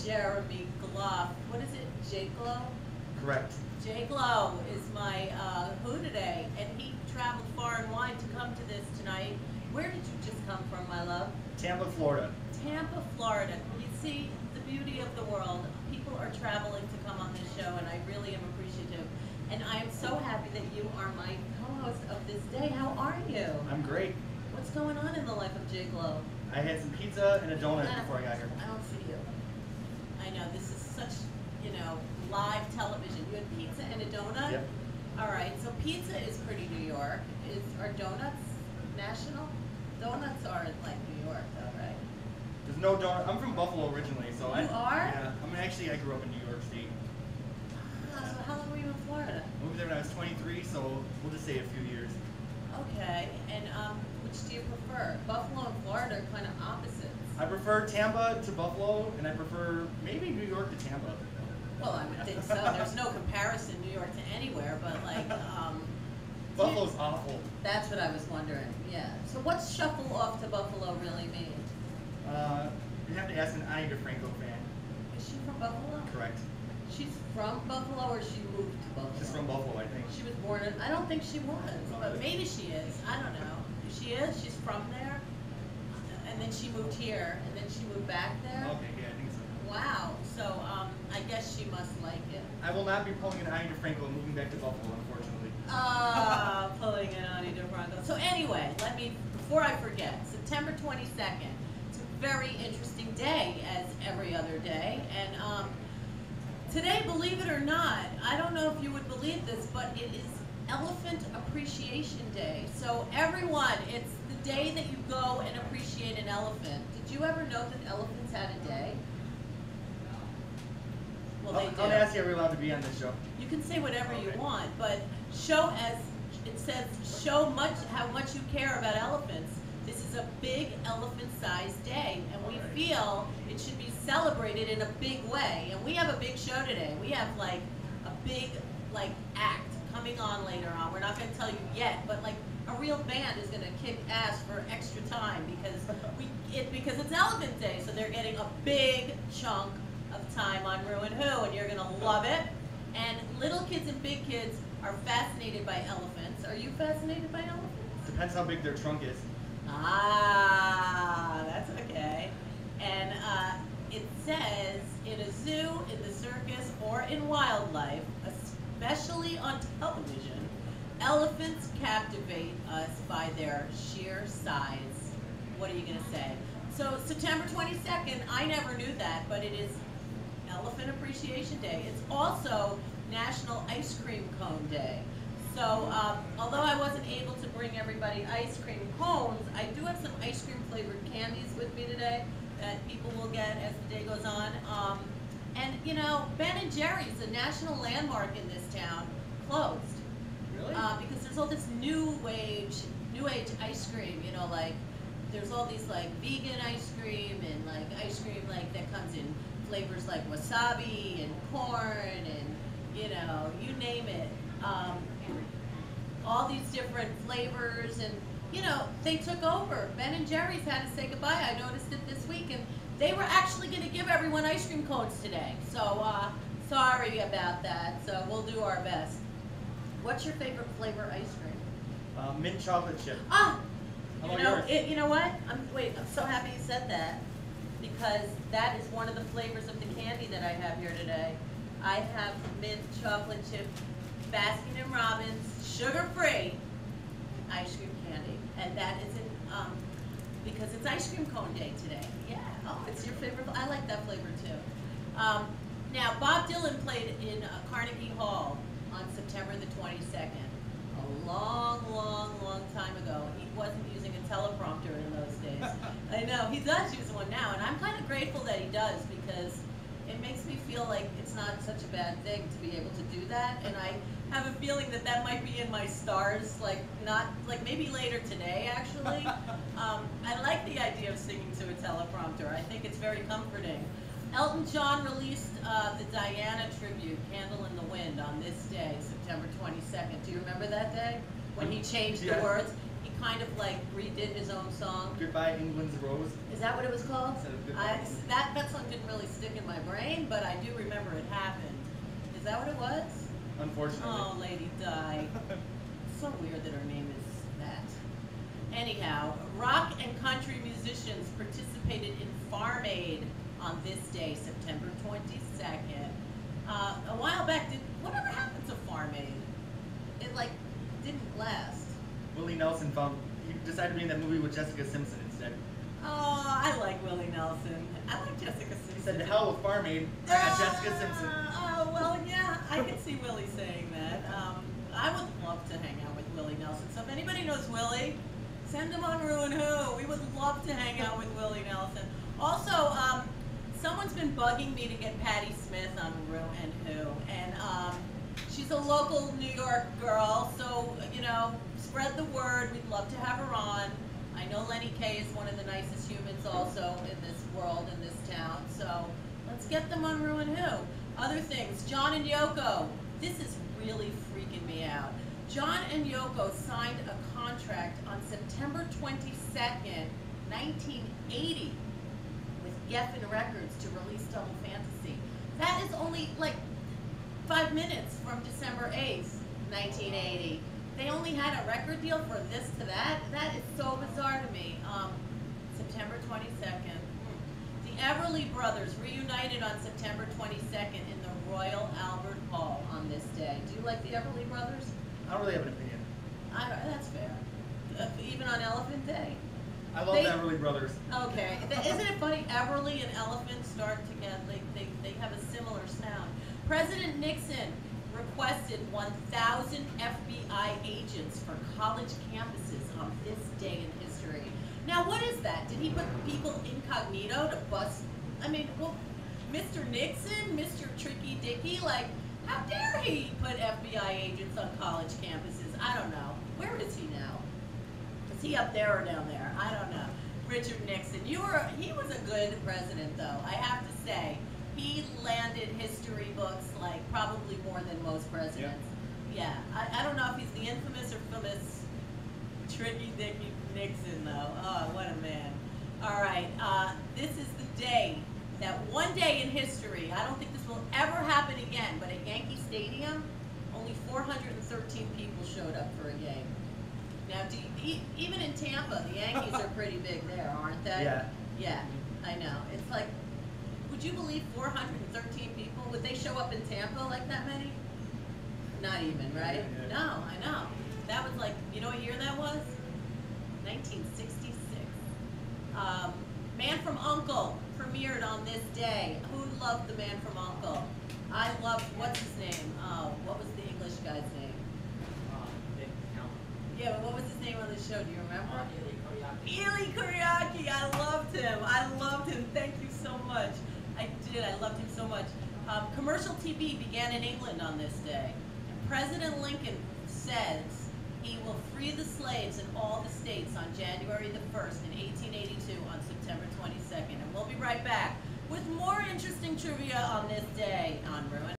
Jeremy Gloff. What is it? J-Glow? Correct. J-Glow is my who today, and he traveled far and wide to come to this tonight. Where did you just come from, my love? Tampa, Florida. Tampa, Florida. You see the beauty of the world. People are traveling to come on this show, and I really am appreciative. And I am so happy that you are my co-host of this day. How are you? I'm great. What's going on in the life of J-Glow? I had some pizza and a donut before I got here. I don't see you. I know, this is such, live television. You had pizza and a donut? Yep. All right, so pizza is pretty New York. Are donuts national? Donuts are like New York, though, right? There's no donut. I'm from Buffalo originally, so You are? Yeah. I grew up in New York State. So how long were you in Florida? Moved there when I was 23, so we'll just say a few years. Okay, and which do you prefer? Buffalo and Florida are kind of opposites. I prefer Tampa to Buffalo, and I prefer maybe New York to Tampa. Well, I would think so. There's no comparison, New York to anywhere, but like, Buffalo's awful. That's what I was wondering, yeah. So what's shuffle off to Buffalo really mean? You have to ask an Ani DeFranco fan. Is she from Buffalo? Correct. She's from Buffalo or she moved to Buffalo? She's from Buffalo, I think. She was born in, I don't think she was, but maybe she is. I don't know. If she is, she's from there, and then she moved here, and then she moved back there. Okay, yeah, I think so. Wow. So I guess she must like it. I will not be pulling an Ani DeFranco and moving back to Buffalo, unfortunately. Pulling an Ani DeFranco. So anyway, before I forget, September 22nd. It's a very interesting day, as every other day, and today, believe it or not, I don't know if you would believe this, but it is Elephant Appreciation Day. So everyone, it's the day that you go and appreciate an elephant. Did you ever know that elephants had a day? Well, they do. I'll ask you, are we allowed to be on this show? You can say whatever you Okay. want, but it says, show how much you care about elephants. This is a big elephant-sized day, and we feel it should be celebrated in a big way. And we have a big show today. We have like a big act coming on later on. We're not going to tell you yet, but like a real band is going to kick ass for extra time because it's Elephant Day, so they're getting a big chunk of time on ReW WhO, and you're going to love it. And little kids and big kids are fascinated by elephants. Are you fascinated by elephants? Depends how big their trunk is. Ah, that's okay. And it says, in a zoo, in the circus, or in wildlife, especially on television, elephants captivate us by their sheer size. What are you going to say? So September 22nd, I never knew that, but it is Elephant Appreciation Day. It's also National Ice Cream Cone Day. So, although I wasn't able to bring everybody ice cream cones, I do have some ice cream flavored candies with me today that people will get as the day goes on. And Ben & Jerry's, a national landmark in this town, closed. Really? Because there's all this new age ice cream, there's all these vegan ice cream and ice cream that comes in flavors like wasabi and corn and you name it. All these different flavors, and they took over. Ben & Jerry's had to say goodbye. I noticed it this week, and they were actually going to give everyone ice cream cones today. So sorry about that. So we'll do our best. What's your favorite flavor ice cream? Mint chocolate chip. Ah, How about yours? you know what? I'm so happy you said that, because that is one of the flavors of the candy that I have here today. I have mint chocolate chip Baskin & Robbins sugar-free ice cream candy, and that is because it's ice cream cone day today. Yeah. Oh, it's your favorite. I like that flavor too. Now, Bob Dylan played in Carnegie Hall on September the 22nd. A long, long, long time ago. He wasn't using a teleprompter in those days. I know, he does use one now, and I'm kind of grateful that he does, because it makes me feel like it's not such a bad thing to be able to do that, and I have a feeling that might be in my stars, maybe later today, actually. I like the idea of singing to a teleprompter. I think it's very comforting. Elton John released the Diana tribute, Candle in the Wind, on this day, September 22nd. Do you remember that day? When he changed the words? He kind of like redid his own song. Goodbye England's Rose. Is that what it was called? Instead of Goodbye. That song didn't really stick in my brain, but I do remember it happened. Is that what it was? Unfortunately. Oh, Lady Di. It's so weird that her name is that. Anyhow, rock and country musicians participated in Farm Aid on this day, September 22nd. A while back, whatever happened to Farm Aid? It like didn't last. Willie Nelson he decided to be in that movie with Jessica Simpson instead. Oh, I like Willie Nelson. I like Jessica Simpson. He said, to hell with Farm Aid, I got Jessica Simpson. Oh, well, yeah, I can see Willie saying that. I would love to hang out with Willie Nelson. So if anybody knows Willie, send him on ReW WhO. We would love to hang out with Willie Nelson. Also, someone's been bugging me to get Patti Smith on ReW WhO, and she's a local New York girl, so, you know, spread the word. We'd love to have her on. I know Lenny Kaye is one of the nicest humans also in this world, in this town, so let's get them on ReW WhO. Other things, John and Yoko. This is really freaking me out. John and Yoko signed a contract on September 22nd, 1980 with Geffen Records to release Double Fantasy. That is only like 5 minutes from December 8th, 1980. They only had a record deal for this to that? That is so bizarre to me. September 22nd. The Everly Brothers reunited on September 22nd in the Royal Albert Hall on this day. Do you like the Everly Brothers? I don't really have an opinion. That's fair. Even on Elephant Day? I love the Everly Brothers. Okay. Isn't it funny? Everly and Elephant start together. They have a similar sound. President Nixon requested 1,000 FBI agents for college campuses on this day in history. Now, what is that? Did he put people incognito to bust? I mean, well, Mr. Nixon, Mr. Tricky Dicky, like, how dare he put FBI agents on college campuses? I don't know. Where is he now? Is he up there or down there? I don't know. Richard Nixon. He was a good president, though, I have to say. He landed history books like probably more than most presidents. Yeah, I don't know if he's the infamous or famous Tricky Dicky Nixon, though. Oh, what a man. All right, this is the day, that one day in history, I don't think this will ever happen again, but at Yankee Stadium, only 413 people showed up for a game. Now, even in Tampa, the Yankees are pretty big there, aren't they? Yeah. Yeah, I know. It's like, would you believe 413 people? Would they show up in Tampa like that many? Not even, right? Yeah. No, I know. That was like, you know what year that was? 1966. Man from U.N.C.L.E. premiered on this day. Who loved The Man from U.N.C.L.E.? I loved, what's his name? What was the English guy's name? Yeah, but what was his name on the show? Do you remember? Ely Kuriaki. I loved him. I loved him. Thank you so much. I did. I loved him so much. Commercial TV began in England on this day. And President Lincoln says he will free the slaves in all the states on January the 1st in 1882 on September 22nd. And we'll be right back with more interesting trivia on this day on ReW WhO.